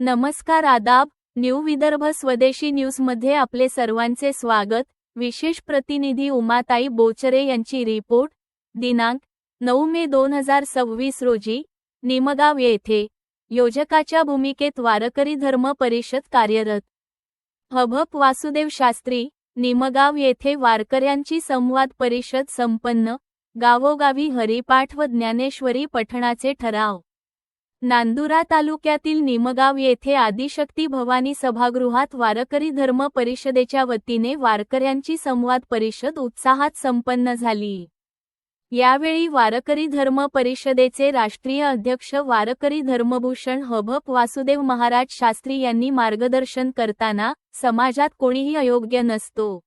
नमस्कार, आदाब. न्यू विदर्भ स्वदेशी न्यूजमध्ये आपले सर्वांचे स्वागत. विशेष प्रतिनिधी उमाताई बोचरे यांची रिपोर्ट. दिनांक 9 मे 2026 रोजी निमगाव येथे योजकाच्या भूमिकेत वारकरी धर्म परिषद कार्यरत. हभप वासुदेव शास्त्री. निमगाव येथे वारकऱ्यांची संवाद परिषद संपन्न. गावोगावी हरिपाठ व ज्ञानेश्वरी पठणाचे ठराव. नांदुरा तालुक्यातील निमगाव येथे आदिशक्ती भवानी सभागृहात वारकरी धर्म परिषदेच्या वतीने वारकऱ्यांची संवाद परिषद उत्साहात संपन्न झाली. यावेळी वारकरी धर्म परिषदेचे राष्ट्रीय अध्यक्ष वारकरी धर्मभूषण हभप वासुदेव महाराज शास्त्री यांनी मार्गदर्शन करताना, समाजात कोणीही अयोग्य नसतो,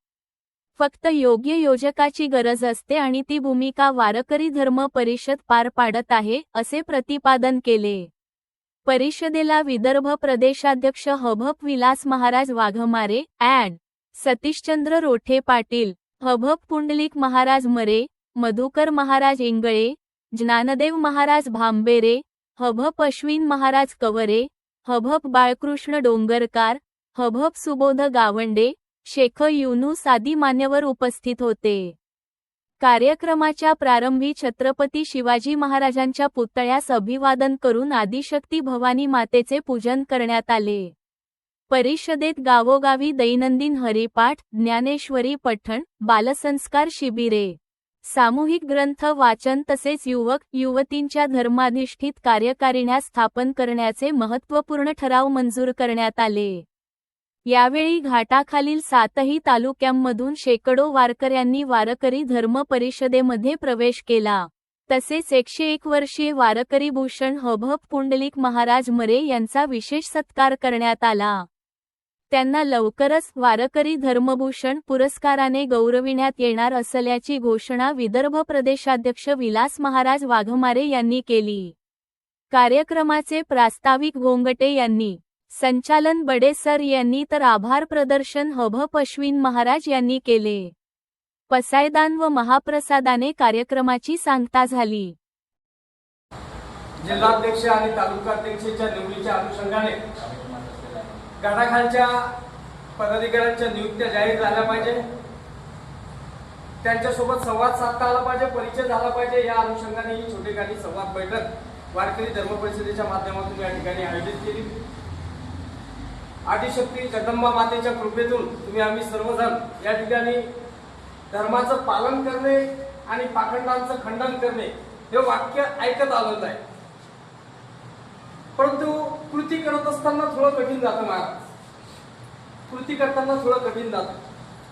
फक्त योग्य योजकाची गरज असते आणि ती भूमिका वारकरी धर्म परिषद पार पाडत आहे, असे प्रतिपादन केले. परिषदेला विदर्भ प्रदेशाध्यक्ष हभप विलास महाराज वाघमारे, ॲड. सतीशचंद्र रोठे पाटील, हभप पुंडलिक महाराज मरे, मधुकर महाराज इंगळे, ज्ञानदेव महाराज भांबेरे, हभप अश्विन महाराज कवरे, हभप बाळकृष्ण डोंगरकार, हभप सुबोध गावंडे, शेख युनूस आदी मान्यवर उपस्थित होते. कार्यक्रमाच्या प्रारंभी छत्रपती शिवाजी महाराजांच्या पुतळ्यास अभिवादन करून आदिशक्ती भवानी मातेचे पूजन करण्यात आले. परिषदेत गावोगावी दैनंदिन हरिपाठ, ज्ञानेश्वरी पठण, बालसंस्कार शिबिरे, सामूहिक ग्रंथ वाचन तसेच युवक युवतींच्या धर्माधिष्ठित कार्यकारिण्या स्थापन करण्याचे महत्त्वपूर्ण ठराव मंजूर करण्यात आले. यावेळी घाटाखालील 7ही तालुक्यांमधून शेकडो वारकऱ्यांनी वारकरी धर्म परिषदेमध्ये प्रवेश केला. तसेच 101 वर्षीय वारकरी भूषण हभप पुंडलिक महाराज मरे यांचा विशेष सत्कार करण्यात आला. त्यांना लवकरच वारकरी धर्मभूषण पुरस्काराने गौरविण्यात येणार असल्याची घोषणा विदर्भ प्रदेशाध्यक्ष विलास महाराज वाघमारे यांनी केली. कार्यक्रमाचे प्रास्ताविक घोंगटे यांनी, संचालन बडे सर यांनी तर आभार प्रदर्शन हभप अश्विन महाराज यांनी केले. पसायदान व महाप्रसादाने कार्यक्रमाची सांगता झाली. जिल्हाध्यक्ष आणि तालुकाध्यक्षाच्या निवडीच्या अनुषंगाने गाडाखालच्या पदाधिकाऱ्यांच्या नियुक्त्या जाहीर झाल्या पाहिजे. त्यांच्यासोबत संवाद साधता आला पाहिजे, परिचय झाला पाहिजे. या अनुषंगाने ही छोटेखानी संवाद बैठक वारकरी धर्म परिषदेच्या माध्यमातून या ठिकाणी आयोजित केली. आदिशक्ती जगदंबा मातेच्या कृपेतून तुम्ही आम्ही सर्वजण या ठिकाणी धर्माचं पालन करणे आणि पाखंडांचं खंडन करणे हे वाक्य ऐकत आलेलं आहे, परंतु कृती करत असताना थोडं कठीण जातं. महाराज, कृती करताना थोडं कठीण जातं.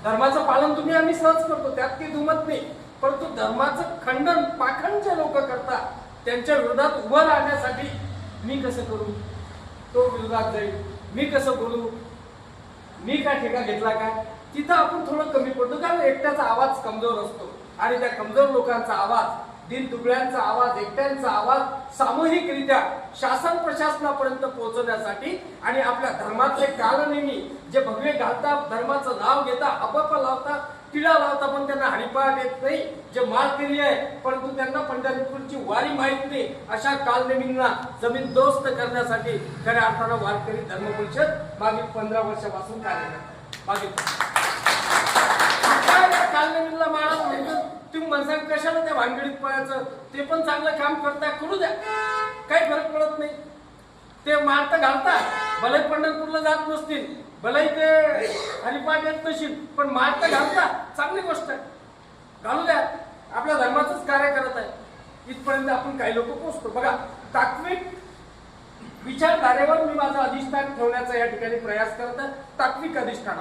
धर्माचं पालन तुम्ही आम्ही सहज करतो, त्यात काही दुमत नाही, परंतु धर्माचं खंडन पाखंड जे लोक करतात त्यांच्या विरोधात उभं राहण्यासाठी मी कसं करू, तो विरोधात जाईल, मी कसं बोलू, मी काय ठेका घेतला काय, तिथं आपण थोडं कमी पडतो. कारण एकट्याचा आवाज कमजोर असतो आणि त्या कमजोर लोकांचा आवाज, दिनदुबळ्यांचा आवाज, एकट्यांचा आवाज सामूहिकरित्या शासन प्रशासनापर्यंत पोहोचवण्यासाठी आणि आपल्या धर्मातले कालनेमी जे भगवे घालतात, धर्माचं नाव घेता, हपप लावतात, टिळा लावता, पण त्यांना हरिपाठ येत नाही, जे माळकरी आहे परंतु त्यांना पंढरपूरची वारी माहित नाही, अशा कालनेमींना जमीन दोस्त करण्यासाठी खऱ्या अर्थानं वारकरी धर्म परिषद मागील 15 वर्षापासून कार्यरत. मागील कालनेमींना माळा तुम्ही म्हणता कशाला त्या भानगडीत पडायचं, ते पण चांगलं काम करताय, करू द्या, काही फरक पडत नाही. ते माळ तर घालतात, भले पंढरपूरला जात नसतील, भले ते हरिपाठ येत नसतील, पण माळ तर घालतात, चांगली गोष्ट आहे, घालू द्या, आपल्या धर्माचंच कार्य करत आहे. इथपर्यंत आपण काही लोक पोहोचतो. बघा, तात्विक विचारधारेवर मी माझं अधिष्ठान ठेवण्याचा या ठिकाणी प्रयास करत आहे, तात्विक अधिष्ठान.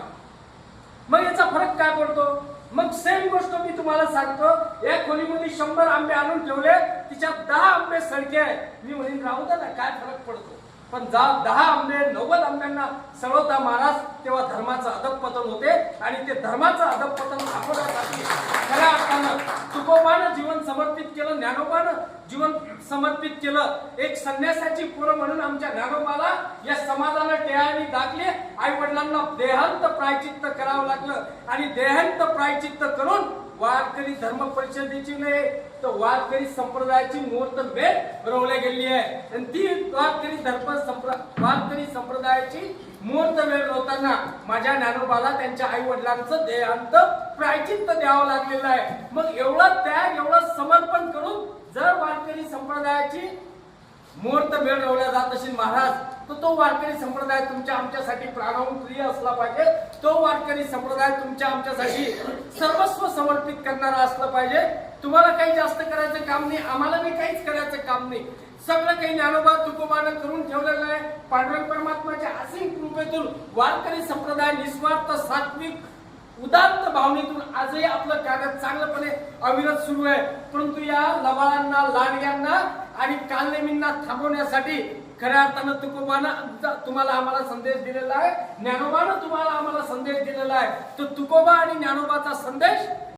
मग याचा फरक काय पडतो? मग सेम गोष्ट मी तुम्हाला सांगतो, या खोलीमध्ये 100 आंबे आणून ठेवले, तिच्यात 10 आंबे सडके आहे, मी म्हणेन राहू द्या ना, काय फरक पडतो. पण 10 आंबे 90 आंब्यांना सळवता महाराज, तेव्हा धर्माचं अधःपतन होते आणि ते धर्माचं अधःपतन थांबवण्यासाठी खऱ्या अर्थानं तुकोबानं जीवन समर्पित केलं, ज्ञानोबानं जीवन जीवन समर्पित केलं. एक संन्यासाची पोरं म्हणून आमच्या ज्ञानोबाला या समाजाला टेहाळी दाखले. आई वडिलांना देहांत प्रायचित्त करावं लागलं आणि देहांत प्रायचित्त करून वारकरी धर्म परिषदेची नाही तर वारकरी संप्रदायाची मुहूर्त वेळ रोवल्या गेली आहे. आणि ती वारकरी संप्रदायाची मुहूर्त वेळ रोवताना माझ्या ज्ञानोबाला त्यांच्या आई वडिलांचं देहांत प्रायचित्त द्यावं लागलेलं आहे. मग एवढा त्याग, एवढं समर्पण करून जर वारकरी संप्रदायाची मुहूर्त वेळ रोवल्या जात असेल महाराज, तर तो वारकरी संप्रदाय तुमच्या आमच्यासाठी प्राणाहून प्रिय असला पाहिजे. तो वारकरी संप्रदाय तुमच्या आमच्यासाठी सर्वस्व समर्पित करणारा असला पाहिजे. तुम्हाला काही जास्त करायचं काम नाही, आम्हाला बी काहीच करायचं काम नाही. सगळं काही ज्ञानोबा तुकोबानं करून ठेवलेलं आहे. पांडुरंग परमात्माच्या असीम कृपेतून वारकरी संप्रदाय निस्वार्थ, सात्विक, उदात्त भावनेतून आजही आपलं कार्य चांगलपणे अविरत सुरू आहे. परंतु या लबाडांना, लाडग्यांना आणि कालनेमींना थांबवण्यासाठी खऱ्या अर्थानं तुकोबानं तुम्हाला आम्हाला संदेश दिलेला आहे. ज्ञानोबानं तुम्हाला आम्हाला संदेश दिलेला आहे. तो तुकोबा आणि ज्ञानोबाचा संदेश